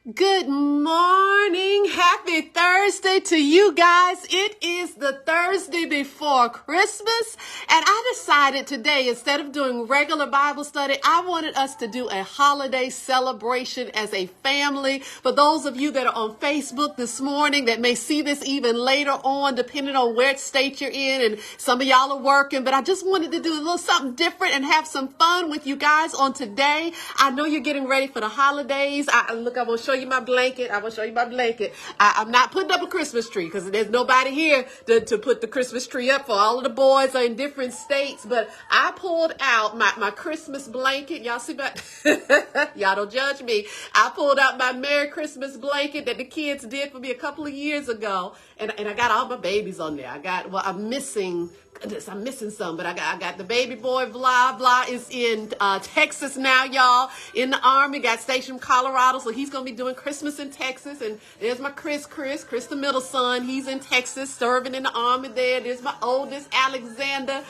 Good morning. Happy Thursday to you guys. It is the Thursday before Christmas, and I decided today, instead of doing regular Bible study, I wanted us to do a holiday celebration as a family. For those of you that are on Facebook this morning that may see this even later on, depending on where state you're in, and some of y'all are working, but I just wanted to do a little something different and have some fun with you guys on today. I know you're getting ready for the holidays. I'm going to show you my blanket. I will show you my blanket. I'm not putting up a Christmas tree because there's nobody here to put the Christmas tree up for. All of the boys are in different states, but I pulled out my Christmas blanket. Y'all see my, y'all don't judge me. I pulled out my Merry Christmas blanket that the kids did for me a couple of years ago, and I got all my babies on there. I'm missing some, but I got the baby boy. Blah is in Texas now, y'all, in the Army, got stationed in Colorado, so he's gonna be doing Christmas in Texas. And there's my Chris, the middle son. He's in Texas, serving in the Army there. There's my oldest, Alexander.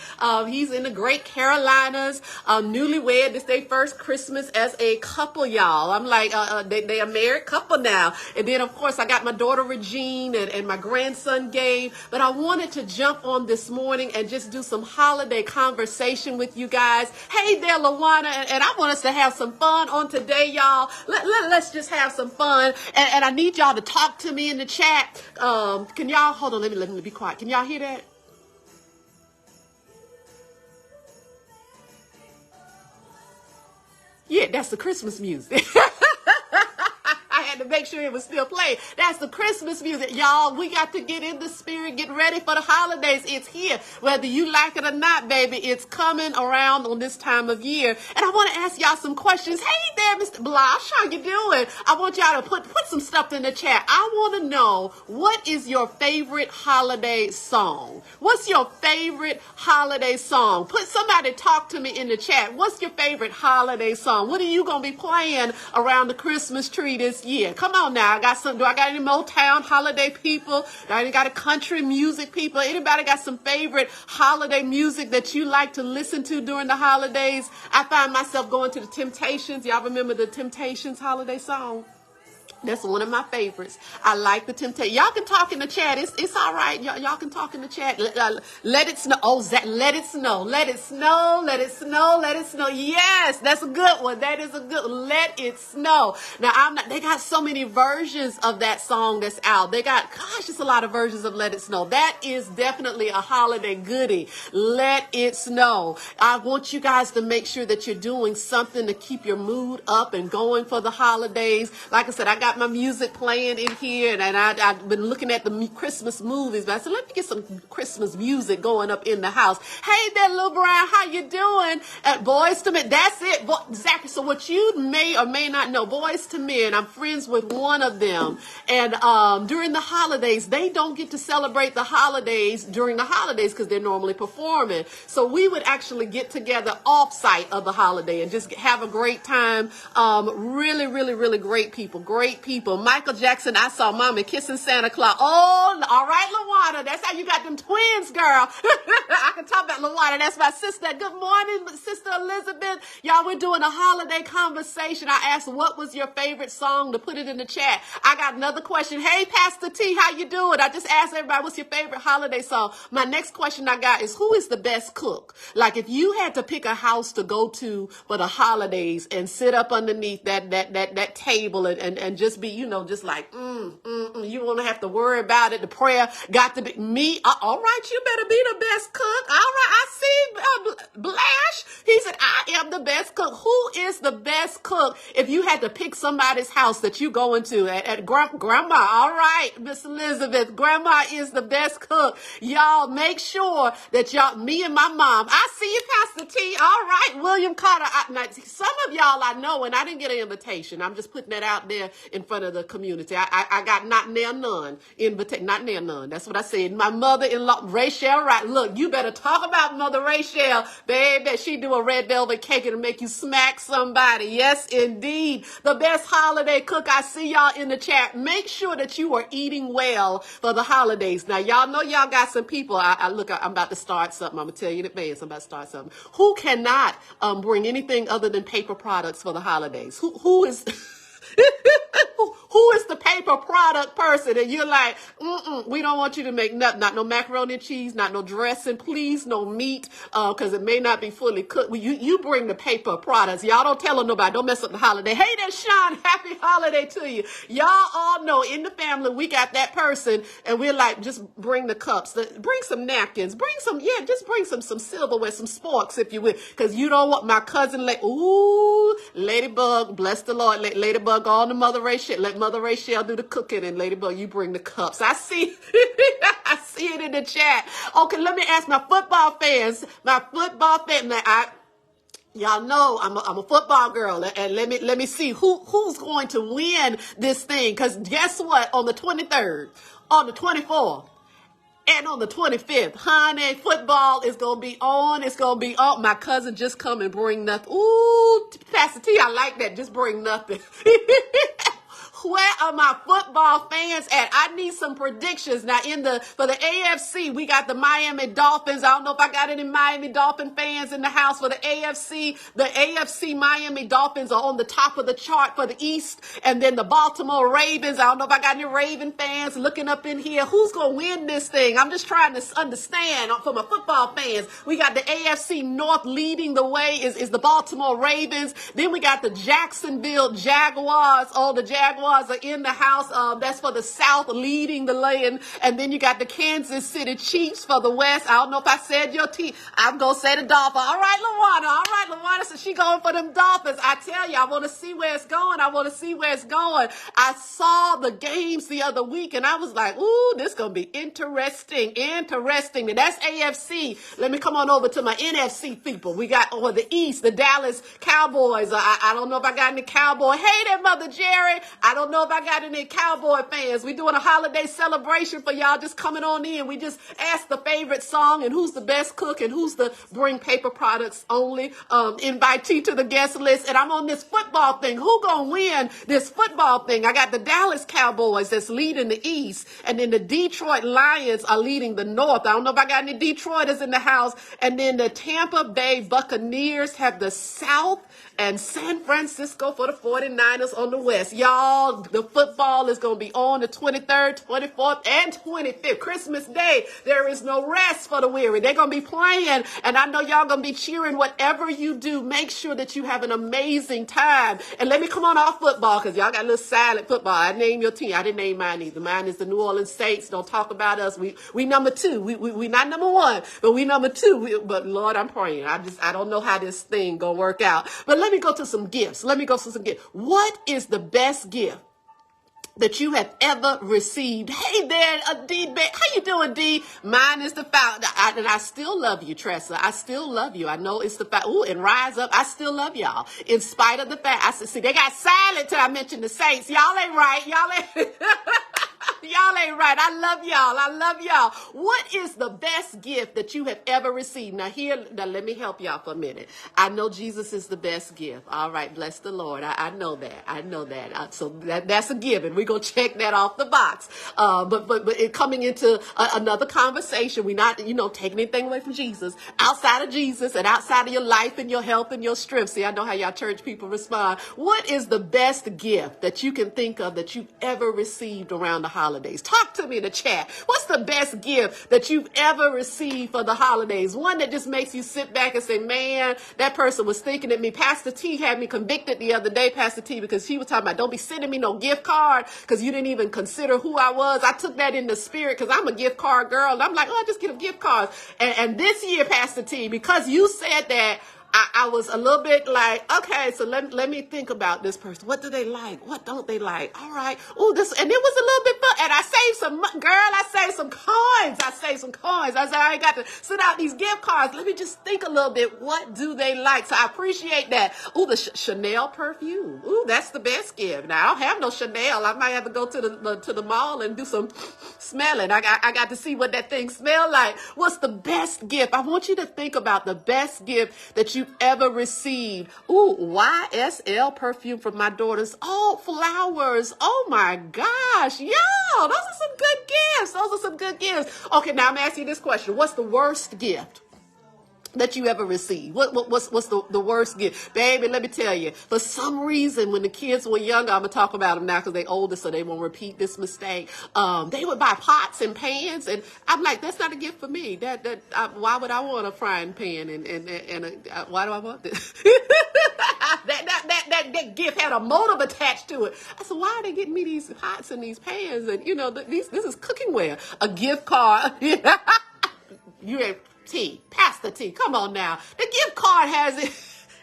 He's in the Great Carolinas, newlywed. This their first Christmas as a couple, y'all. I'm like, they a married couple now. And then, of course, I got my daughter Regine and my grandson Gabe. But I wanted to jump on this morning and just do some holiday conversation with you guys. Hey there, Lawana, and I want us to have some fun on today, y'all. Let's just have some fun, and I need y'all to talk to me in the chat. Can y'all, hold on, let me be quiet. Can y'all hear that? Yeah, that's the Christmas music. I had to make sure it was still playing. That's the Christmas music. Y'all, we got to get in the spirit, get ready for the holidays. It's here. Whether you like it or not, baby, it's coming around on this time of year. And I want to ask y'all some questions. Hey there, Mr. Blush, how you doing? I want y'all to put some stuff in the chat. I want to know, what is your favorite holiday song? What's your favorite holiday song? Somebody talk to me in the chat. What's your favorite holiday song? What are you going to be playing around the Christmas tree this year? Come on now. Do I got any Motown holiday people? Do I got a country music people? Anybody got some favorite holiday music that you like to listen to during the holidays? I find myself going to the Temptations. Y'all remember the Temptations holiday song? That's one of my favorites. I like the Temptation. Y'all can talk in the chat. It's all right. Y'all can talk in the chat. Let it snow. Oh, Zach, let it snow. Let it snow. Let it snow. Let it snow. Yes, that's a good one. That is a good one. Let it snow. Now, they got so many versions of that song that's out. It's a lot of versions of Let It Snow. That is definitely a holiday goodie. Let it snow. I want you guys to make sure that you're doing something to keep your mood up and going for the holidays. Like I said, I got my music playing in here, and I've been looking at the Christmas movies, but I said, let me get some Christmas music going up in the house. Hey there, Lil Brown, how you doing? At Boys to Men, that's it. Exactly. So what you may or may not know, Boys to Men, I'm friends with one of them, and during the holidays, they don't get to celebrate the holidays during the holidays because they're normally performing. So we would actually get together off-site of the holiday and just have a great time. Really, really, really great people. Michael Jackson, I saw Mommy kissing Santa Claus. Oh, all right, Lawana. That's how you got them twins, girl. I can talk about Lawana. That's my sister. Good morning, Sister Elizabeth. Y'all, we're doing a holiday conversation. I asked, what was your favorite song, to put it in the chat. I got another question. Hey, Pastor T, how you doing? I just asked everybody, what's your favorite holiday song? My next question I got is, who is the best cook? Like, if you had to pick a house to go to for the holidays and sit up underneath that table and just be, just like, you won't have to worry about it. The prayer got to be me. All right, you better be the best cook. All right, I see Blash. He said, I am the best cook. Who is the best cook? If you had to pick somebody's house that you go into at Grandma, all right, Miss Elizabeth, Grandma is the best cook. Y'all make sure that me and my mom, I see you, Pastor T. All right, William Carter. Some of y'all I know, and I didn't get an invitation. I'm just putting that out there in front of the community. I got not near none invitation, not near none. That's what I said. My mother-in-law, Rachel, right? Look, you better talk about Mother Rachel, baby. She do a red velvet cake and make you smack somebody. Yes, indeed. The best holiday cook. I see y'all in the chat. Make sure that you are eating well for the holidays. Now, y'all know y'all got some people. I'm about to start something. I'm going to tell you in advance. I'm about to start something. Who cannot bring anything other than paper products for the holidays? Who is... product person, and you're like, we don't want you to make nothing, not no macaroni and cheese, not no dressing, please, no meat, because it may not be fully cooked. Well, you bring the paper products. Y'all don't tell nobody. Don't mess up the holiday. Hey there, Sean. Happy holiday to you. Y'all all know in the family we got that person, and we're like, just bring the cups, bring some napkins, just bring some silverware, some sporks, if you will, because you don't want my cousin. Ladybug, bless the Lord. Ladybug on the Mother Rachel. Let Mother Rachel do the cooking, and Ladybug, you bring the cups. I see, I see it in the chat. Okay, let me ask my football fans. Y'all know I'm a football girl, and let me see who's going to win this thing. Because guess what? On the 23rd, on the 24th, and on the 25th, honey, football is going to be on. It's going to be on. My cousin just come and bring nothing. Ooh, Pastor T, I like that. Just bring nothing. Where are my football fans at? I need some predictions. Now, for the AFC, we got the Miami Dolphins. I don't know if I got any Miami Dolphin fans in the house. For the AFC, Miami Dolphins are on the top of the chart for the East. And then the Baltimore Ravens. I don't know if I got any Raven fans looking up in here. Who's going to win this thing? I'm just trying to understand for my football fans. We got the AFC North leading the way is the Baltimore Ravens. Then we got the Jacksonville Jaguars. Oh, the Jaguars are in the house. That's for the South, leading the land. And then you got the Kansas City Chiefs for the West. I don't know if I said your team. I'm going to say the Dolphins. All right, Luana. So she going for them Dolphins. I tell you, I want to see where it's going. I saw the games the other week, and I was like, ooh, this going to be interesting. And that's AFC. Let me come on over to my NFC people. We got over the East, the Dallas Cowboys. I don't know if I got any Cowboy. Hey there, Mother Jerry. I don't know if I got any Cowboy fans. We doing a holiday celebration for y'all just coming on in. We just asked the favorite song and who's the best cook and who's the bring paper products only invitee to the guest list. And I'm on this football thing. Who gonna win this football thing? I got the Dallas Cowboys that's leading the East, and then the Detroit Lions are leading the North. I don't know if I got any Detroiters in the house. And then the Tampa Bay Buccaneers have the South, and San Francisco for the 49ers on the West. Y'all, the football is going to be on the 23rd, 24th, and 25th. Christmas Day, there is no rest for the weary. They're going to be playing, and I know y'all going to be cheering. Whatever you do, make sure that you have an amazing time. And let me come on off football, because y'all got a little silent football. I named your team. I didn't name mine either. Mine is the New Orleans Saints. Don't talk about us. We number two. We not number one, but we number two. But Lord, I'm praying. I don't know how this thing going to work out. But let me go to some gifts. What is the best gift that you have ever received? Hey there, D. How you doing, D? Mine is the fountain. And I still love you, Tressa. I still love you. I know it's the fact. Ooh, and Rise Up. I still love y'all. In spite of the fact. I said, see, they got silent till I mentioned the Saints. Y'all ain't right. Y'all ain't right. I love y'all. What is the best gift that you have ever received? Now let me help y'all for a minute. I know Jesus is the best gift. All right. Bless the Lord. I know that. So that's a given. We're going to check that off the box. But it coming into another conversation, we're not, taking anything away from Jesus. Outside of Jesus and outside of your life and your health and your strength. See, I know how y'all church people respond. What is the best gift that you can think of that you've ever received around the holidays? Talk to me in the chat. What's the best gift that you've ever received for the holidays? One that just makes you sit back and say, man, that person was thinking of me. Pastor T had me convicted the other day, Pastor T, because she was talking about, don't be sending me no gift card because you didn't even consider who I was. I took that in the spirit because I'm a gift card girl. And I'm like, I just get a gift card. And this year, Pastor T, because you said that, I was a little bit like, okay, so let me think about this person. What do they like? What don't they like? All right. Ooh, this, and it was a little bit fun. And I saved some coins. I said, I ain't got to send out these gift cards. Let me just think a little bit. What do they like? So I appreciate that. Ooh, the Chanel perfume. Ooh, that's the best gift. Now, I don't have no Chanel. I might have to go to the mall and do some smelling. I got to see what that thing smell like. What's the best gift? I want you to think about the best gift that you've ever received. Ooh, YSL perfume from my daughters. Oh, flowers. Oh my gosh. Yo, those are some good gifts. Okay, now I'm asking you this question. What's the worst gift that you ever received? What's the worst gift? Baby, let me tell you, for some reason, when the kids were younger, I'm going to talk about them now because they're older, so they won't repeat this mistake. They would buy pots and pans, and I'm like, that's not a gift for me. Why would I want a frying pan? Why do I want this? that gift had a motive attached to it. I said, why are they getting me these pots and these pans? And, this is cookingware. A gift card. You ain't pass the tea. Come on now. The gift card has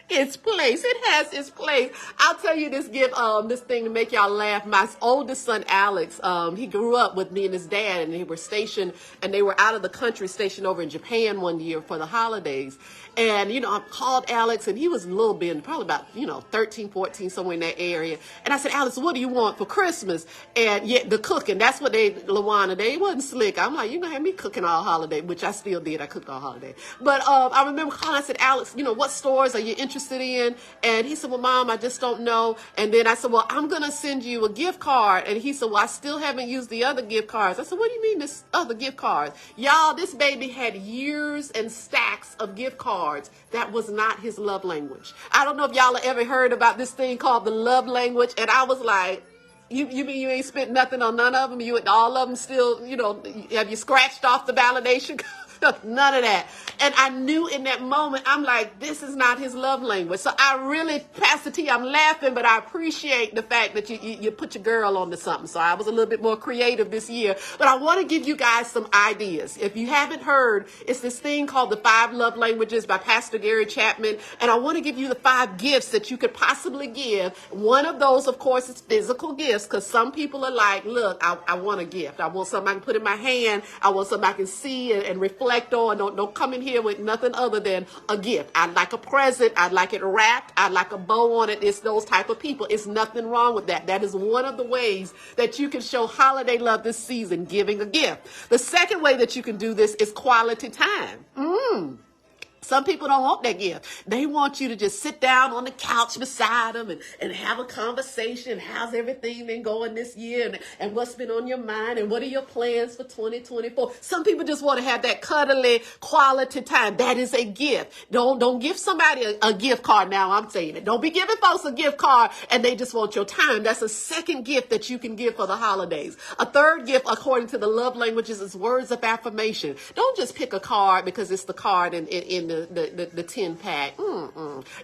its place. It has its place. I'll tell you this this thing to make y'all laugh. My oldest son, Alex, he grew up with me and his dad, and they were stationed, and they were out of the country, stationed over in Japan one year for the holidays. And, I called Alex, and he was a little bit, probably about, 13, 14, somewhere in that area. And I said, Alex, what do you want for Christmas? And yeah, the cooking, that's what Luana, they wasn't slick. I'm like, you're going to have me cooking all holiday, which I still did. I cooked all holiday. But I remember calling, I said, Alex, what stores are you interested in? And he said, well, Mom, I just don't know. And then I said, well, I'm going to send you a gift card. And he said, well, I still haven't used the other gift cards. I said, what do you mean this other gift cards? Y'all, this baby had years and stacks of gift cards. That was not his love language. I don't know if y'all have ever heard about this thing called the love language. And I was like, you mean you ain't spent nothing on none of them? All of them still, have you scratched off the validation? None of that. And I knew in that moment, I'm like, this is not his love language. So I really, Pastor T, I'm laughing, but I appreciate the fact that you put your girl onto something. So I was a little bit more creative this year. But I want to give you guys some ideas. If you haven't heard, it's this thing called The 5 Love Languages by Pastor Gary Chapman. And I want to give you the 5 gifts that you could possibly give. One of those, of course, is physical gifts, because some people are like, look, I want a gift. I want something I can put in my hand. I want something I can see and reflect on. Don't come in here with nothing other than a gift. I'd like a present. I'd like it wrapped. I'd like a bow on it. It's those type of people. It's nothing wrong with that. That is one of the ways that you can show holiday love this season, giving a gift. The second way that you can do this is quality time. Some people don't want that gift. They want you to just sit down on the couch beside them and have a conversation. How's everything been going this year? And what's been on your mind? And what are your plans for 2024? Some people just want to have that cuddly quality time. That is a gift. Don't give somebody a gift card now. I'm saying it. Don't be giving folks a gift card and they just want your time. That's a second gift that you can give for the holidays. A third gift, according to the love languages, is words of affirmation. Don't just pick a card because it's the card in the 10 pack.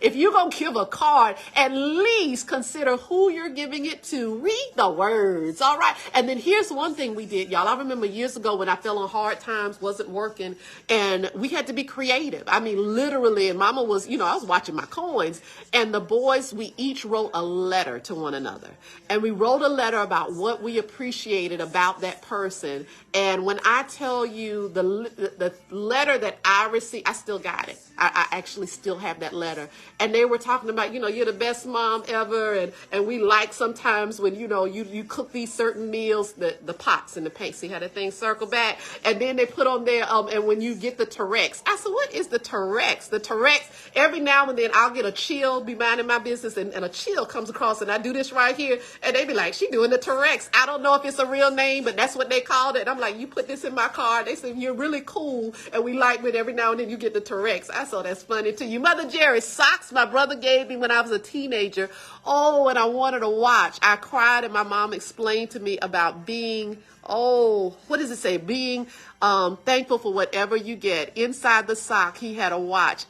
If you're going to give a card, at least consider who you're giving it to. Read the words. All right. And then here's one thing we did, y'all. I remember years ago when I fell on hard times, wasn't working, and we had to be creative. I mean, literally, and Mama was, I was watching my coins, and the boys, we each wrote a letter to one another. And we wrote a letter about what we appreciated about that person. And when I tell you the letter that I received, I still got it. I actually still have that letter. And they were talking about, you're the best mom ever. And we like sometimes when, you cook these certain meals, the pots and the paint. See how that thing circle back? And then they put on there, and when you get the Terex. I said, what is the Terex? The Terex, every now and then I'll get a chill, be minding my business, and a chill comes across, and I do this right here. And they be like, she doing the Terex. I don't know if it's a real name, but that's what they called it. I'm like, you put this in my card. They said, you're really cool. And we like it every now and then you get the Terex. I saw that's funny too. You Mother Jerry, socks my brother gave me when I was a teenager. Oh, and I wanted to watch. I cried, and my mom explained to me about being, what does it say? Being thankful for whatever you get. Inside the sock, he had a watch.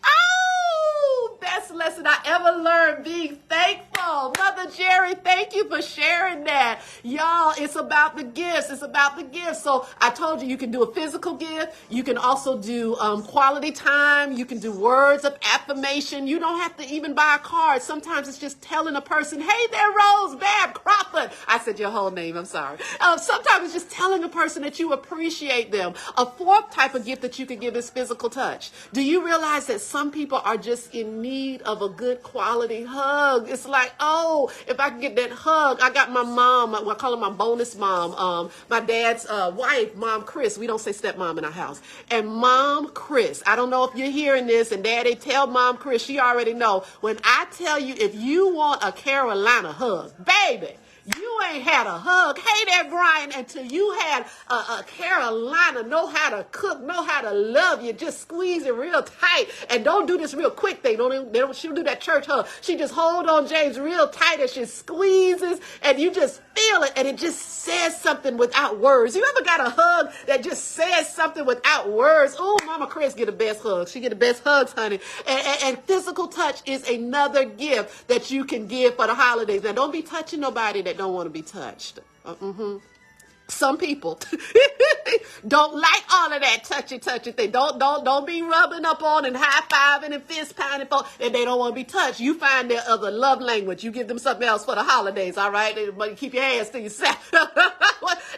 Best lesson I ever learned, being thankful. Mother Jerry, thank you for sharing that. Y'all, it's about the gifts. It's about the gifts. So I told you can do a physical gift. You can also do quality time. You can do words of affirmation. You don't have to even buy a card. Sometimes it's just telling a person, hey there, Rose Bab Crawford. I said your whole name. I'm sorry. Sometimes it's just telling a person that you appreciate them. A fourth type of gift that you can give is physical touch. Do you realize that some people are just in need of a good quality hug? It's like, if I can get that hug. I got my mom, I call her my bonus mom, my dad's wife, Mom Chris. We don't say stepmom in our house. And Mom Chris, I don't know if you're hearing this, and Daddy, tell Mom Chris, she already know. When I tell you, if you want a Carolina hug, baby, You ain't had a hug. Hey there, Brian, until you had a Carolina know how to cook, know how to love you. Just squeeze it real tight. And don't do this real quick thing. She don't do that church hug. She just hold on James real tight as she squeezes, and you just feel it, and it just says something without words. You ever got a hug that just says something without words? Oh, Mama Chris get the best hugs. She get the best hugs, honey. And physical touch is another gift that you can give for the holidays. Now, don't be touching nobody that don't want to be touched. Some people don't like all of that touchy thing. Don't be rubbing up on and high-fiving and fist-pounding and they don't want to be touched. You find their other love language. You give them something else for the holidays, all right? But keep your hands to yourself.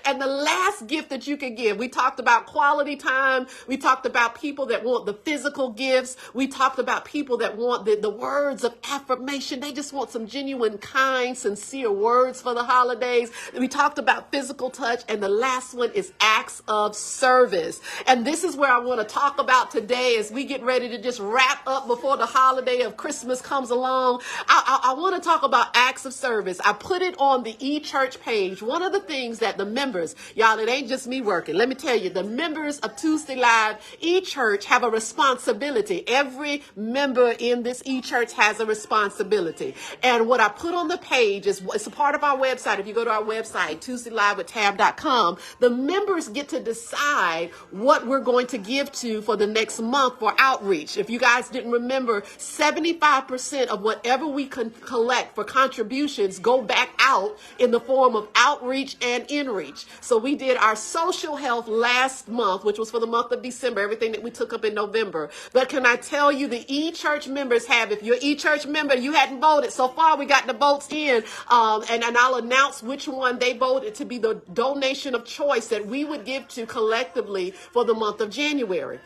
And the last gift that you can give, we talked about quality time. We talked about people that want the physical gifts. We talked about people that want the words of affirmation. They just want some genuine, kind, sincere words for the holidays. We talked about physical touch. And the last one is acts of service. And this is where I want to talk about today as we get ready to just wrap up before the holiday of Christmas comes along. I want to talk about acts of service. I put it on the eChurch page. One of the things that the members, y'all, it ain't just me working. Let me tell you, the members of Tuesday Live eChurch have a responsibility. Every member in this eChurch has a responsibility. And what I put on the page is, it's a part of our website. If you go to our website, TuesdayLiveWithTab.com, the members get to decide what we're going to give to for the next month for outreach. If you guys didn't remember, 75% of whatever we can collect for contributions go back out in the form of outreach and inreach. So we did our social health last month, which was for the month of December, everything that we took up in November. But can I tell you, the eChurch members have, if you're an eChurch member, you hadn't voted. So far, we got the votes in, and I'll announce which one they voted to be the donation of choice that we would give to collectively for the month of January.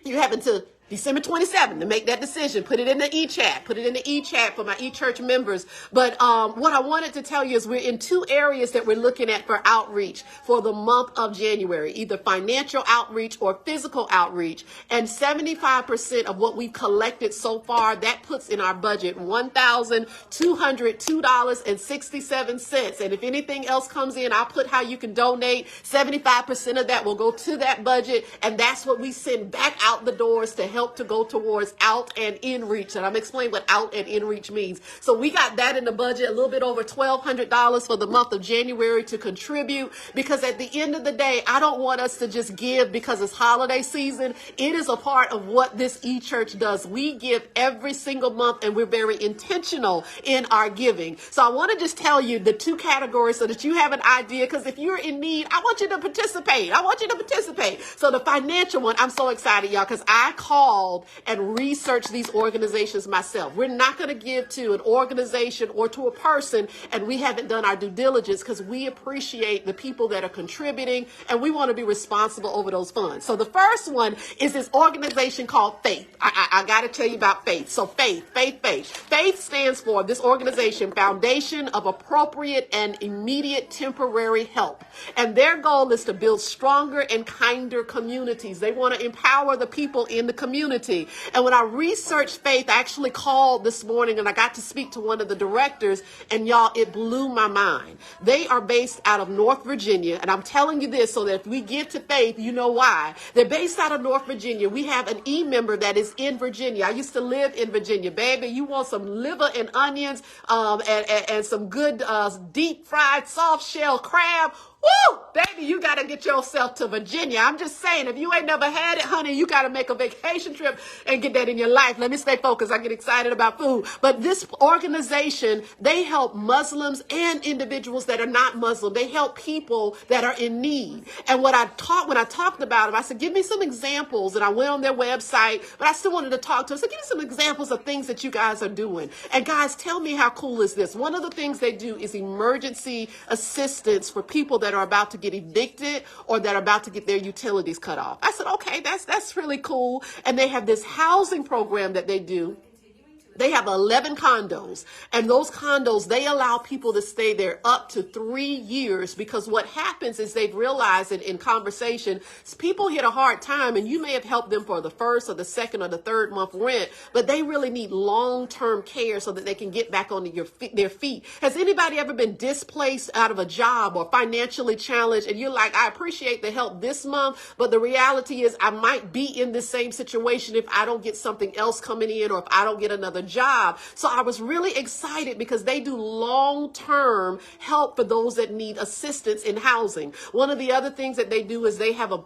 You have until December 27th to make that decision. Put it in the e-chat. Put it in the e-chat for my e-church members. But what I wanted to tell you is we're in two areas that we're looking at for outreach for the month of January, either financial outreach or physical outreach. And 75% of what we've collected so far, that puts in our budget $1,202.67. And if anything else comes in, I'll put how you can donate. 75% of that will go to that budget. And that's what we send back out the doors to help to go towards out and in reach. And I'm explaining what out and in reach means. So we got that in the budget, a little bit over $1,200 for the month of January to contribute, because at the end of the day, I don't want us to just give because it's holiday season. It is a part of what this eChurch does. We give every single month, and we're very intentional in our giving. So I want to just tell you the two categories so that you have an idea, because if you're in need, I want you to participate. I want you to participate. So the financial one, I'm so excited, y'all, because I called and researched these organizations myself. We're not going to give to an organization or to a person and we haven't done our due diligence, because we appreciate the people that are contributing and we want to be responsible over those funds. So the first one is this organization called Faith. I got to tell you about Faith. So Faith stands for, this organization, Foundation of Appropriate and Immediate Temporary Help. And their goal is to build stronger and kinder communities. They want to empower the people in the community. And when I researched Faith, I actually called this morning and I got to speak to one of the directors, and y'all, it blew my mind. They are based out of North Virginia, and I'm telling you this so that if we give to Faith, you know why. They're based out of North Virginia. We have an member that is in Virginia. I used to live in Virginia. Baby, you want some liver and onions and some good deep fried soft shell crab? Woo! Baby, you got to get yourself to Virginia. I'm just saying, if you ain't never had it, honey, you got to make a vacation trip and get that in your life. Let me stay focused. I get excited about food. But this organization, they help Muslims and individuals that are not Muslim. They help people that are in need. And when I talked about them, I said, give me some examples. And I went on their website, but I still wanted to talk to them. So give me some examples of things that you guys are doing. And guys, tell me, how cool is this? One of the things they do is emergency assistance for people that are about to get evicted or that are about to get their utilities cut off. I said, okay, that's really cool. And they have this housing program that they do. They have 11 condos, and those condos, they allow people to stay there up to 3 years, because what happens is they've realized in conversation, people hit a hard time, and you may have helped them for the first or the second or the third month rent, but they really need long-term care so that they can get back on their feet. Has anybody ever been displaced out of a job or financially challenged, and you're like, I appreciate the help this month, but the reality is I might be in this same situation if I don't get something else coming in, or if I don't get another job. So I was really excited because they do long-term help for those that need assistance in housing. One of the other things that they do is they have a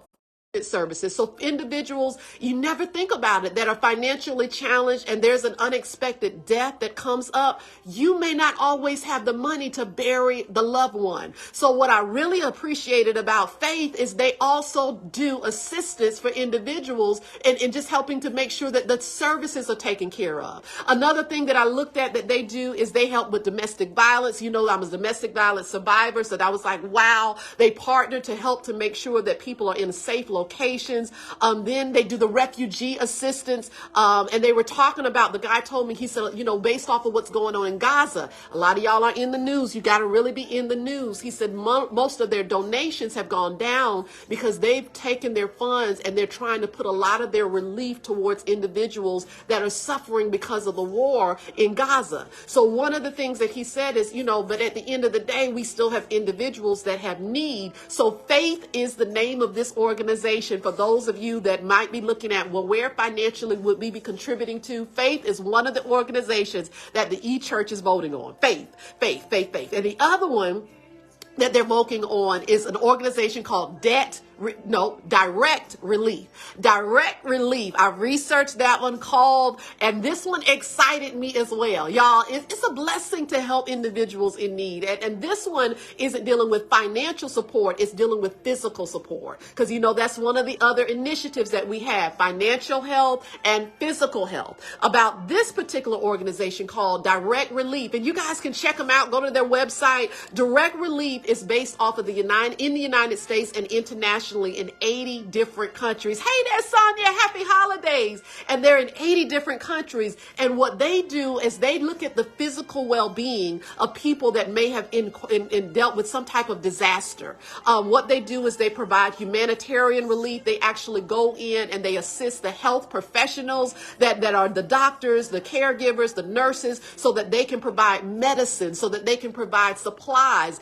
services. So individuals, you never think about it, that are financially challenged and there's an unexpected death that comes up, you may not always have the money to bury the loved one. So what I really appreciated about Faith is they also do assistance for individuals and just helping to make sure that the services are taken care of. Another thing that I looked at that they do is they help with domestic violence. You know, I'm a domestic violence survivor, so that was like, wow. They partner to help to make sure that people are in safe locations. Then they do the refugee assistance. And they were talking about, the guy told me, he said, you know, based off of what's going on in Gaza, a lot of y'all are in the news. You got to really be in the news. He said most of their donations have gone down because they've taken their funds and they're trying to put a lot of their relief towards individuals that are suffering because of the war in Gaza. So one of the things that he said is, you know, but at the end of the day, we still have individuals that have need. So Faith is the name of this organization. For those of you that might be looking at, well, where financially would we be contributing to? Faith is one of the organizations that the eChurch is voting on. Faith. And the other one that they're voting on is an organization called Direct Relief. Direct Relief. I researched that one and this one excited me as well. Y'all, it's a blessing to help individuals in need. And this one isn't dealing with financial support. It's dealing with physical support. Because, you know, that's one of the other initiatives that we have, financial health and physical health. About this particular organization called Direct Relief. And you guys can check them out. Go to their website. Direct Relief is based off of the United States and internationally in 80 different countries. Hey there, Sonia, happy holidays. And they're in 80 different countries. And what they do is they look at the physical well-being of people that may have dealt with some type of disaster. What they do is they provide humanitarian relief. They actually go in and they assist the health professionals that are the doctors, the caregivers, the nurses, so that they can provide medicine, so that they can provide supplies.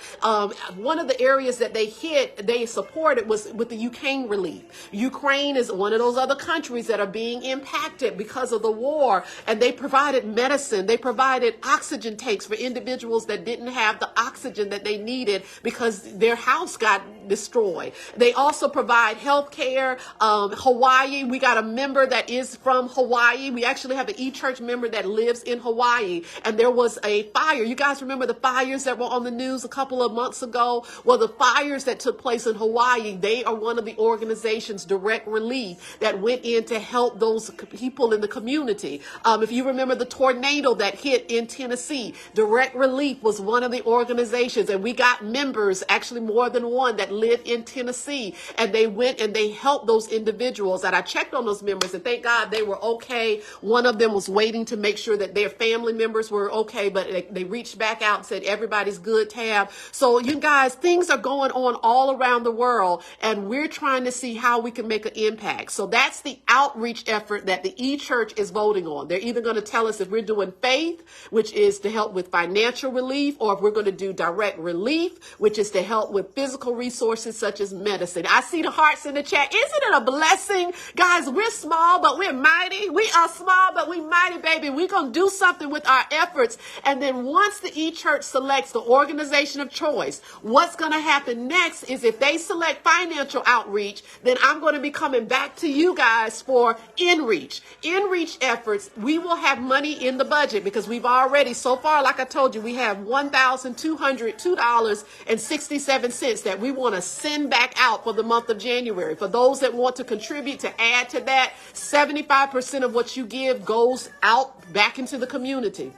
One of the areas that they supported was with the Ukraine relief. Ukraine is one of those other countries that are being impacted because of the war, and they provided medicine. They provided oxygen tanks for individuals that didn't have the oxygen that they needed because their house got destroyed. They also provide health care. Hawaii, we got a member that is from Hawaii. We actually have an eChurch member that lives in Hawaii, and there was a fire. You guys remember the fires that were on the news a couple of months ago? Well, the fires that took place in Hawaii, they are one of the organizations, Direct Relief, that went in to help those people in the community. If you remember the tornado that hit in Tennessee, Direct Relief was one of the organizations, and we got members, actually more than one, that live in Tennessee, and they went and they helped those individuals. And I checked on those members, and thank God they were okay. One of them was waiting to make sure that their family members were okay, but they reached back out and said, everybody's good, Tab. So you guys, things are going on all around the world, and we're trying to see how we can make an impact. So that's the outreach effort that the eChurch is voting on. They're either going to tell us if we're doing Faith, which is to help with financial relief, or if we're going to do Direct Relief, which is to help with physical resources such as medicine. I see the hearts in the chat. Isn't it a blessing? Guys, we're small, but we're mighty. We are small, but we're mighty, baby. We're going to do something with our efforts. And then once the eChurch selects the organization of choice, what's going to happen next is if they select financial outreach, then I'm going to be coming back to you guys for InReach. InReach efforts, we will have money in the budget because we've already, so far, like I told you, we have $1,202.67 that we want to send back out for the month of January. For those that want to contribute to add to that, 75% of what you give goes out back into the community.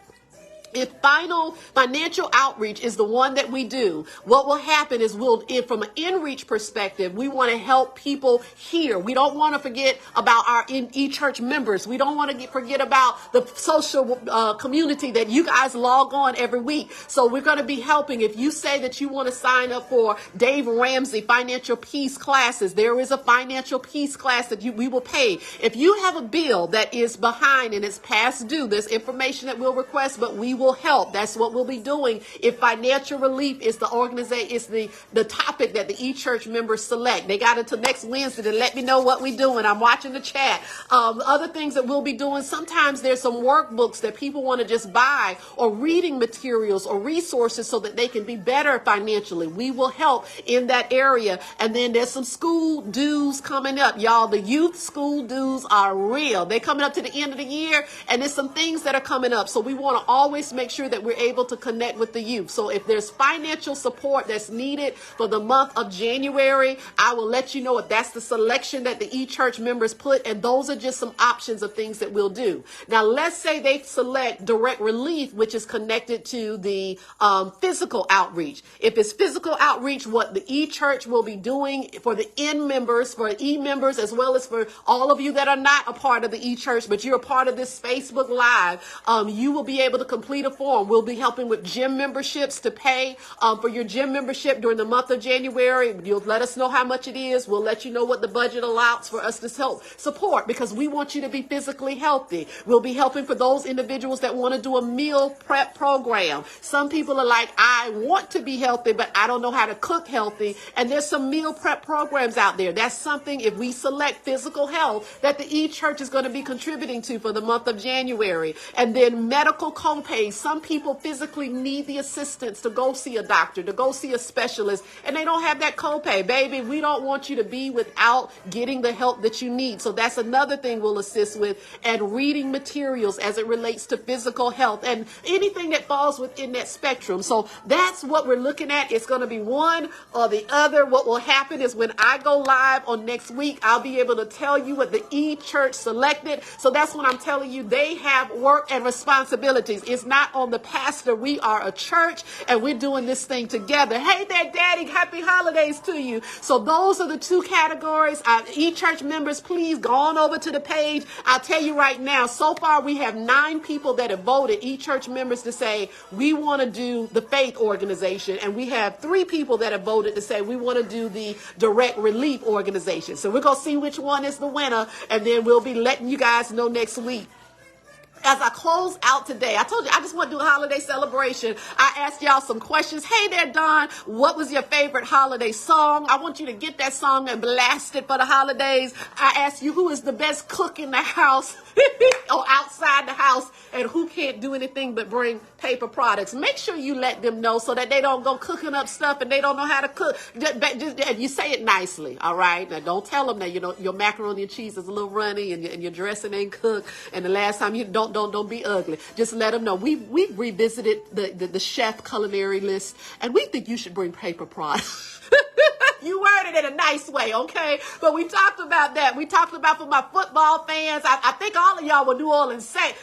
If final financial outreach is the one that we do, what will happen is from an in-reach perspective, we want to help people here. We don't want to forget about our e-church members. We don't want to forget about the social community that you guys log on every week. So we're going to be helping. If you say that you want to sign up for Dave Ramsey financial peace classes, there is a financial peace class that we will pay. If you have a bill that is behind and it's past due, there's information that we'll request, but we will help. That's what we'll be doing. If financial relief is the organization, is the topic that the e-church members select. They got until next Wednesday to let me know what we're doing. I'm watching the chat. Other things that we'll be doing, sometimes there's some workbooks that people want to just buy, or reading materials or resources so that they can be better financially. We will help in that area. And then there's some school dues coming up. Y'all, the youth school dues are real. They're coming up to the end of the year, and there's some things that are coming up. So we want to always make sure that we're able to connect with the youth. So if there's financial support that's needed for the month of January, I will let you know if that's the selection that the e-church members put, and those are just some options of things that we'll do. Now, let's say they select direct relief, which is connected to the physical outreach. If it's physical outreach, what the e-church will be doing for the members, for e-members, as well as for all of you that are not a part of the e-church, but you're a part of this Facebook Live, you will be able to complete a form. We'll be helping with gym memberships to pay for your gym membership during the month of January. You'll let us know how much it is. We'll let you know what the budget allows for us to help support, because we want you to be physically healthy. We'll be helping for those individuals that want to do a meal prep program. Some people are like, I want to be healthy, but I don't know how to cook healthy. And there's some meal prep programs out there. That's something, if we select physical health, that the e-church is going to be contributing to for the month of January. And then medical copays. Some people physically need the assistance to go see a doctor, to go see a specialist, and they don't have that copay. Baby, we don't want you to be without getting the help that you need. So that's another thing we'll assist with, and reading materials as it relates to physical health and anything that falls within that spectrum. So that's what we're looking at. It's going to be one or the other. What will happen is when I go live on next week, I'll be able to tell you what the e-church selected. So that's when I'm telling you they have work and responsibilities. It's not on the pastor. We are a church and we're doing this thing together. Hey there, Daddy, happy holidays to you. So those are the two categories. E-church members, please go on over to the page. I'll tell you right now, so far we have 9 people that have voted, e-church members, to say we want to do the faith organization. And we have 3 people that have voted to say we want to do the direct relief organization. So we're going to see which one is the winner, and then we'll be letting you guys know next week. As I close out today, I told you I just want to do a holiday celebration. I asked y'all some questions. Hey there, Don, what was your favorite holiday song? I want you to get that song and blast it for the holidays. I asked you who is the best cook in the house or outside the house, and who can't do anything but bring paper products. Make sure you let them know so that they don't go cooking up stuff and they don't know how to cook. And you say it nicely, all right? Now, don't tell them that your macaroni and cheese is a little runny and your dressing ain't cooked, and the last time you don't be ugly. Just let them know. We've revisited the chef culinary list, and we think you should bring paper products. You worded it a nice way, okay? But we talked about that. We talked about, for my football fans, I think all of y'all were New Orleans Saints.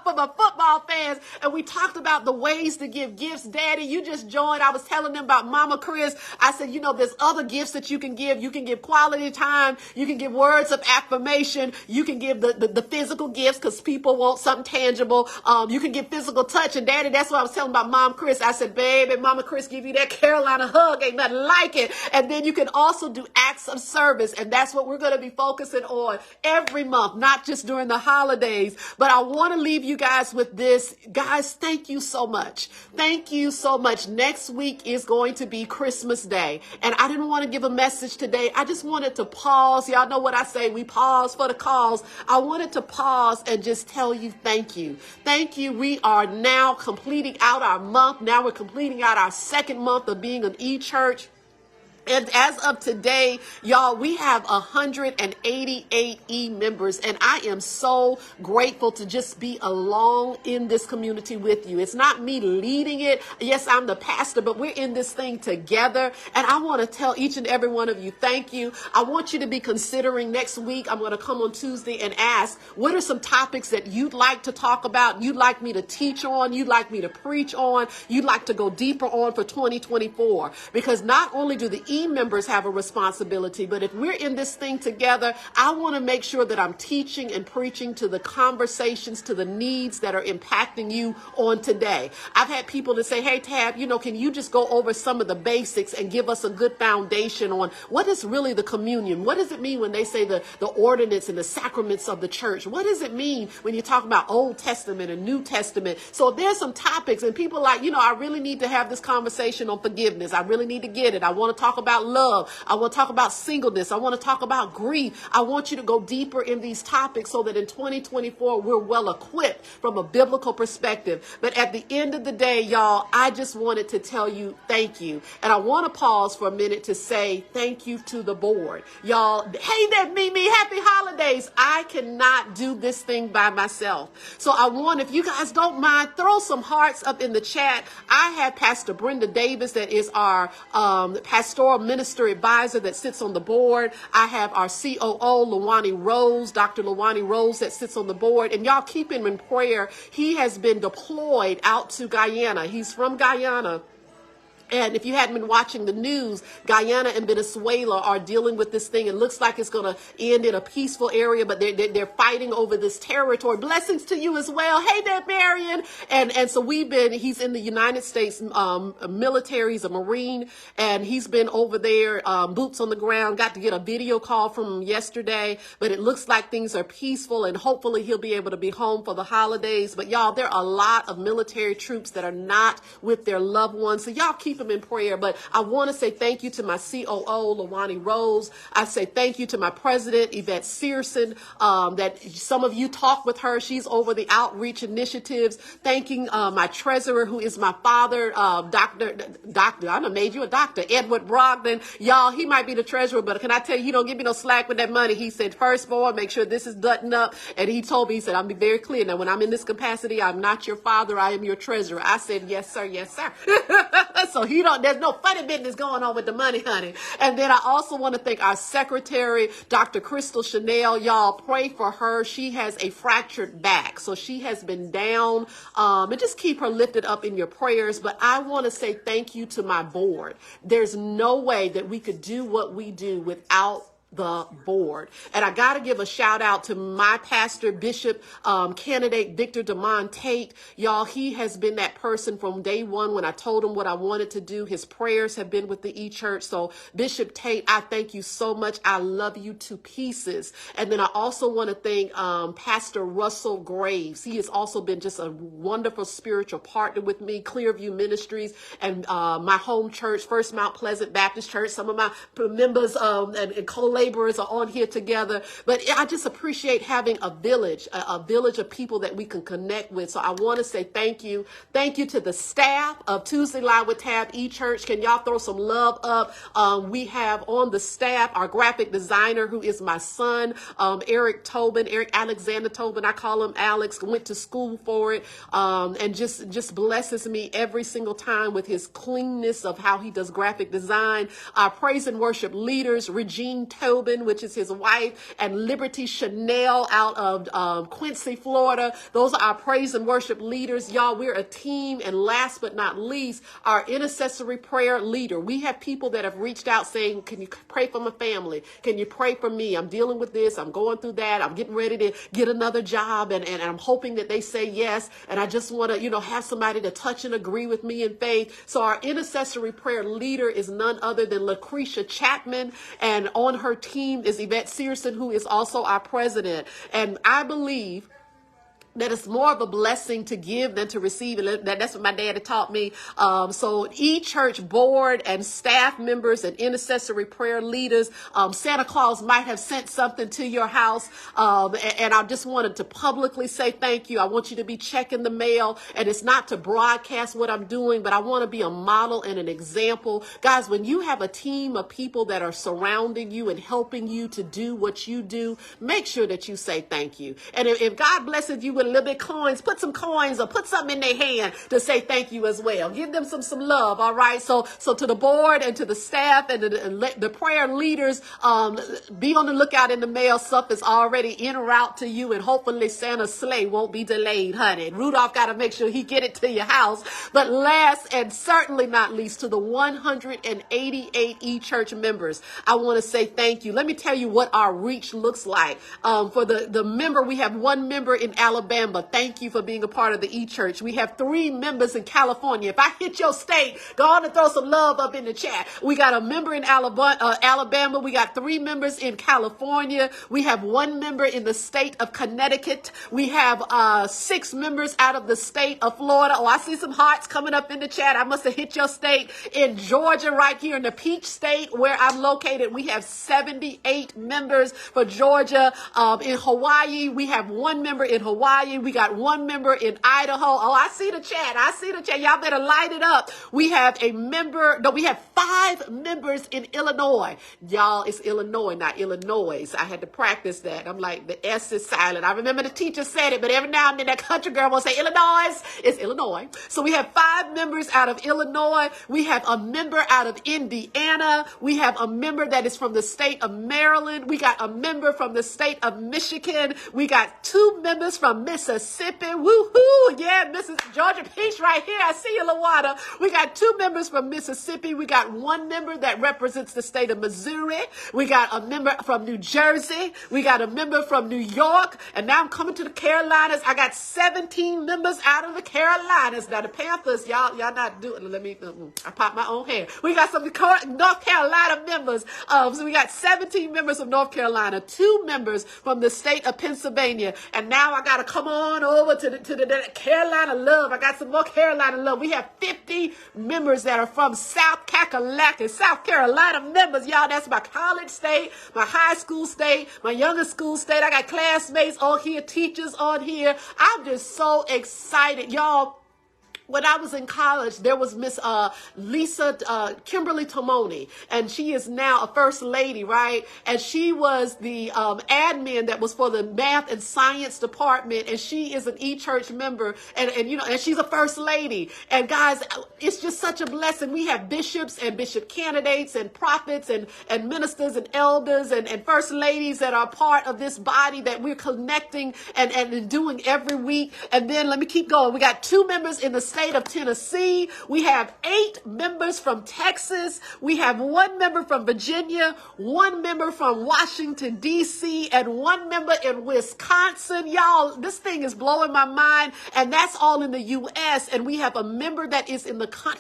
For my football fans, and we talked about the ways to give gifts. Daddy, you just joined. I was telling them about Mama Chris. I said, there's other gifts that you can give. You can give quality time. You can give words of affirmation. You can give the physical gifts because people want something tangible. You can give physical touch. And Daddy, that's what I was telling about Mom Chris. I said, baby, Mama Chris give you that Carolina hug. Ain't nothing like it. And then you can also do acts of service. And that's what we're going to be focusing on every month, not just during the holidays. But I want to leave you guys with this. Guys, thank you so much. Thank you so much. Next week is going to be Christmas Day. And I didn't want to give a message today. I just wanted to pause. Y'all know what I say. We pause for the cause. I wanted to pause and just tell you thank you. Thank you. We are now completing out our month. Now we're completing out our second month of being an e-church. And as of today, y'all, we have 188 e-members, and I am so grateful to just be along in this community with you. It's not me leading it. Yes, I'm the pastor, but we're in this thing together. And I want to tell each and every one of you, thank you. I want you to be considering next week. I'm going to come on Tuesday and ask, what are some topics that you'd like to talk about, you'd like me to teach on, you'd like me to preach on, you'd like to go deeper on for 2024? Because not only do the members have a responsibility, but if we're in this thing together, I want to make sure that I'm teaching and preaching to the conversations, to the needs that are impacting you on today. I've had people to say, hey, Tab, can you just go over some of the basics and give us a good foundation on what is really the communion? What does it mean when they say the ordinance and the sacraments of the church? What does it mean when you talk about Old Testament and New Testament? So there's some topics, and people like, I really need to have this conversation on forgiveness. I really need to get it. I want to talk about love. I want to talk about singleness. I want to talk about grief. I want you to go deeper in these topics so that in 2024, we're well equipped from a biblical perspective. But at the end of the day, y'all, I just wanted to tell you thank you. And I want to pause for a minute to say thank you to the board. Y'all, hey there, Mimi, happy holidays. I cannot do this thing by myself. So I want, if you guys don't mind, throw some hearts up in the chat. I have Pastor Brenda Davis, that is our pastoral minister advisor that sits on the board. I have our COO, Lawani Rose, Dr. Lawani Rose, that sits on the board. And y'all keep him in prayer. He has been deployed out to Guyana. He's from Guyana. And if you hadn't been watching the news, Guyana and Venezuela are dealing with this thing. It looks like it's going to end in a peaceful area, but they're fighting over this territory. Blessings to you as well. Hey there, Marion. And so he's in the United States military. He's a Marine, and he's been over there, boots on the ground. Got to get a video call from him yesterday, but it looks like things are peaceful, and hopefully he'll be able to be home for the holidays. But y'all, there are a lot of military troops that are not with their loved ones. So y'all keep them in prayer. But I want to say thank you to my COO, Lawani Rose. I say thank you to my president, Yvette Searson, that some of you talk with her. She's over the outreach initiatives. Thanking my treasurer, who is my father, Doctor, I done made you a doctor, Edward Brogdon. Y'all, he might be the treasurer, but can I tell you, he don't give me no slack with that money. He said, firstborn, make sure this is buttoned up. And he told me, he said, I'll be very clear. Now, when I'm in this capacity, I'm not your father. I am your treasurer. I said, yes, sir. Yes, sir. So there's no funny business going on with the money, honey. And then I also want to thank our secretary, Dr. Crystal Chanel. Y'all pray for her. She has a fractured back. So she has been down, and just keep her lifted up in your prayers. But I want to say thank you to my board. There's no way that we could do what we do without the board. And I got to give a shout out to my pastor, Bishop candidate Victor DeMond Tate. Y'all, he has been that person from day one when I told him what I wanted to do. His prayers have been with the E-Church. So Bishop Tate, I thank you so much. I love you to pieces. And then I also want to thank Pastor Russell Graves. He has also been just a wonderful spiritual partner with me, Clearview Ministries, and my home church, First Mount Pleasant Baptist Church. Some of my members and co-laborers are on here together. But I just appreciate having a village of people that we can connect with. So I want to say thank you. Thank you to the staff of Tuesday Live with Tab E-Church. Can y'all throw some love up? We have on the staff our graphic designer, who is my son, Eric Alexander Tobin. I call him Alex. Went to school for it, and just blesses me every single time with his cleanness of how he does graphic design. Our praise and worship leaders, Regine Tobin, which is his wife, and Liberty Chanel out of Quincy, Florida. Those are our praise and worship leaders. Y'all, we're a team. And last but not least, our intercessory prayer leader. We have people that have reached out saying, can you pray for my family? Can you pray for me? I'm dealing with this. I'm going through that. I'm getting ready to get another job. And I'm hoping that they say yes. And I just want to, have somebody to touch and agree with me in faith. So our intercessory prayer leader is none other than Lucretia Chapman. And on her team is Yvette Searson, who is also our president. And I believe that it's more of a blessing to give than to receive. And that's what my daddy taught me. So e-church board and staff members and intercessory prayer leaders, Santa Claus might have sent something to your house. And I just wanted to publicly say thank you. I want you to be checking the mail, and it's not to broadcast what I'm doing, but I want to be a model and an example. Guys, when you have a team of people that are surrounding you and helping you to do what you do, make sure that you say thank you. And if God blesses you with a little bit of coins, put some coins or put something in their hand to say thank you as well. Give them some love, all right? So to the board and to the staff and the prayer leaders, be on the lookout in the mail. Stuff is already en route to you, and hopefully Santa's sleigh won't be delayed, honey. Rudolph got to make sure he get it to your house. But last and certainly not least, to the 188 e-church members, I want to say thank you. Let me tell you what our reach looks like. For the member, we have one member in Alabama. Thank you for being a part of the e-church. We have 3 members in California. If I hit your state, go on and throw some love up in the chat. We got a member in Alabama. We got 3 members in California. We have 1 member in the state of Connecticut. We have 6 members out of the state of Florida. Oh, I see some hearts coming up in the chat. I must have hit your state. In Georgia, right here in the Peach State where I'm located, we have 78 members for Georgia. In Hawaii, we have 1 member in Hawaii. We got 1 member in Idaho. Oh, I see the chat. I see the chat. Y'all better light it up. We have we have 5 members in Illinois. Y'all, it's Illinois, not Illinois. I had to practice that. I'm like, the S is silent. I remember the teacher said it, but every now and then that country girl will say Illinois. It's Illinois. So we have 5 members out of Illinois. We have a member out of Indiana. We have a member that is from the state of Maryland. We got a member from the state of Michigan. We got 2 members from Mississippi. Woohoo! Yeah, Mrs. Georgia Peach right here. I see you, Lawada. We got 2 members from Mississippi. We got 1 member that represents the state of Missouri. We got a member from New Jersey. We got a member from New York. And now I'm coming to the Carolinas. I got 17 members out of the Carolinas. Now the Panthers, y'all not doing. I pop my own hair. We got some North Carolina members. So we got 17 members of North Carolina, 2 members from the state of Pennsylvania, and now I gotta come on over to the Carolina love. I got some more Carolina love. We have 50 members that are from South Kakalaki, South Carolina members. Y'all, that's my college state, my high school state, my younger school state. I got classmates on here, teachers on here. I'm just so excited, y'all. When I was in college, there was Miss Kimberly Tomoni, and she is now a first lady, right? And she was the admin that was for the math and science department, and she is an e-church member, and she's a first lady. And guys, it's just such a blessing. We have bishops and bishop candidates and prophets and ministers and elders and first ladies that are part of this body that we're connecting and doing every week. And then let me keep going. We got 2 members in the state of Tennessee. We have 8 members from Texas. We have 1 member from Virginia, 1 member from Washington, D.C., and 1 member in Wisconsin. Y'all, this thing is blowing my mind, and that's all in the U.S. And we have a member that is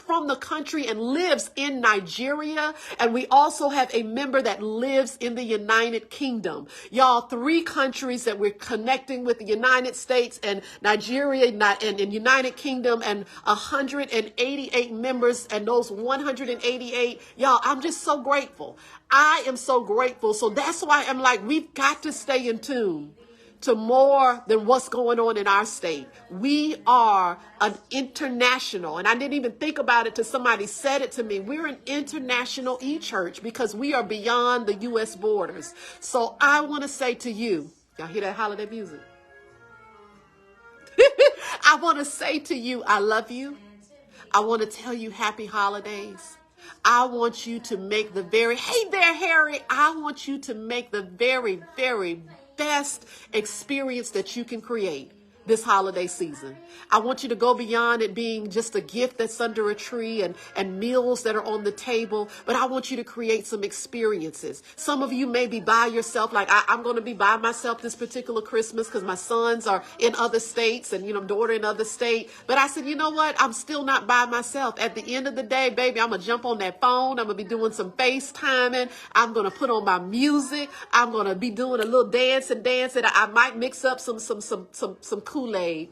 from the country and lives in Nigeria, and we also have a member that lives in the United Kingdom. Y'all, 3 countries that we're connecting with: the United States and Nigeria and United Kingdom, and 188 members. And those 188, y'all, I'm just so grateful. I am so grateful. So that's why I'm like, we've got to stay in tune to more than what's going on in our state. We are an international, and I didn't even think about it till somebody said it to me. We're an international e-church because we are beyond the U.S. borders. So I want to say to you, y'all hear that holiday music? I want to say to you, I love you. I want to tell you happy holidays. I want you to make hey there, Harry. I want you to make the very, very best experience that you can create this holiday season. I want you to go beyond it being just a gift that's under a tree and meals that are on the table, but I want you to create some experiences. Some of you may be by yourself, like I'm going to be by myself this particular Christmas because my sons are in other states and, daughter in other state. But I said, you know what? I'm still not by myself. At the end of the day, baby, I'm going to jump on that phone. I'm going to be doing some FaceTiming. I'm going to put on my music. I'm going to be doing a little dancing. I might mix up some cool Kool-Aid.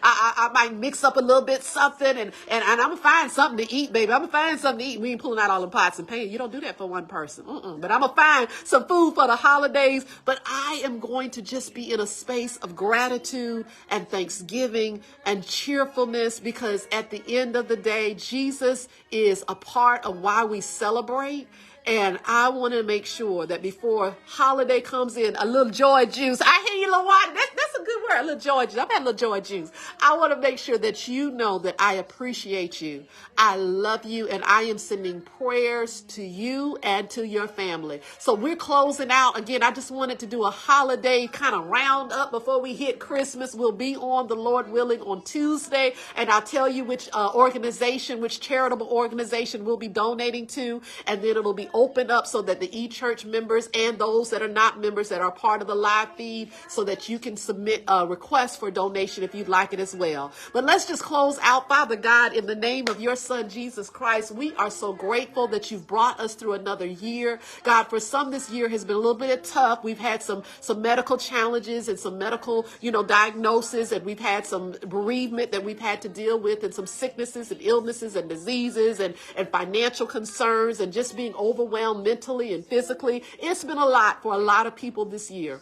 I might mix up a little bit something, and I'm going to find something to eat, baby. I'm going to find something to eat. We ain't pulling out all the pots and pans. You don't do that for one person. But I'm going to find some food for the holidays. But I am going to just be in a space of gratitude and thanksgiving and cheerfulness, because at the end of the day, Jesus is a part of why we celebrate. And I want to make sure that before holiday comes in, a little joy juice. I hear you, LaWanda. That's a good word, a little joy juice. I've had a little joy juice. I want to make sure that you know that I appreciate you. I love you, and I am sending prayers to you and to your family. So we're closing out. Again, I just wanted to do a holiday kind of roundup before we hit Christmas. We'll be on, the Lord willing, on Tuesday, and I'll tell you which organization, which charitable organization we'll be donating to, and then it'll be open up so that the eChurch members and those that are not members that are part of the live feed, so that you can submit a request for donation if you'd like it as well. But let's just close out. Father God, in the name of your Son, Jesus Christ, we are so grateful that you've brought us through another year. God, for some, this year has been a little bit tough. We've had some medical challenges and some medical, diagnosis, and we've had some bereavement that we've had to deal with, and some sicknesses and illnesses and diseases and financial concerns, and just being overwhelmed mentally and physically. It's been a lot for a lot of people this year.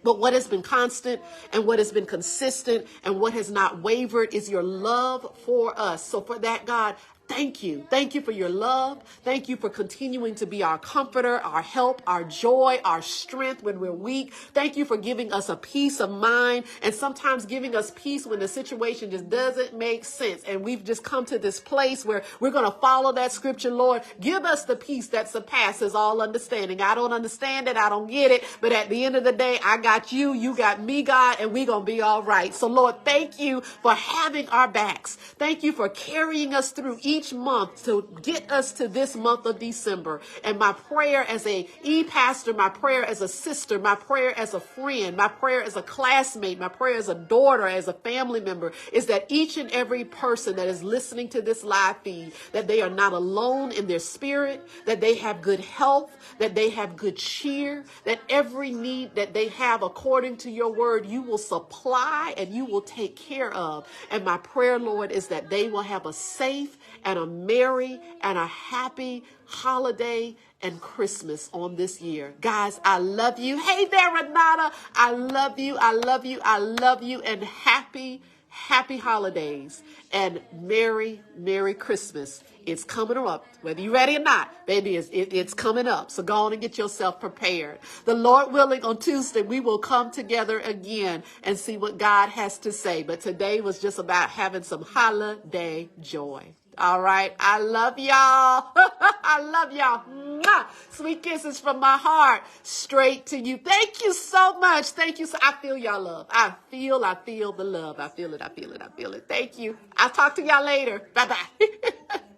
But what has been constant and what has been consistent and what has not wavered is your love for us. So for that, God, thank you. Thank you for your love. Thank you for continuing to be our comforter, our help, our joy, our strength when we're weak. Thank you for giving us a peace of mind, and sometimes giving us peace when the situation just doesn't make sense. And we've just come to this place where we're going to follow that scripture. Lord, give us the peace that surpasses all understanding. I don't understand it. I don't get it. But at the end of the day, I got you. You got me, God, and we're going to be all right. So Lord, thank you for having our backs. Thank you for carrying us through each month to get us to this month of December. And my prayer as a pastor, my prayer as a sister, my prayer as a friend, my prayer as a classmate, my prayer as a daughter, as a family member, is that each and every person that is listening to this live feed, that they are not alone in their spirit, that they have good health, that they have good cheer, that every need that they have according to your word, you will supply and you will take care of. And my prayer, Lord, is that they will have a safe and a merry and a happy holiday and Christmas on this year. Guys, I love you. Hey there, Renata. I love you. I love you. I love you. And happy holidays and merry Christmas. It's coming up, whether you're ready or not, baby, it's coming up. So go on and get yourself prepared. The Lord willing, on Tuesday, we will come together again and see what God has to say. But today was just about having some holiday joy. All right. I love y'all. I love y'all. Mwah. Sweet kisses from my heart straight to you. Thank you so much. Thank you. I feel y'all love. I feel the love. I feel it. Thank you. I'll talk to y'all later. Bye-bye.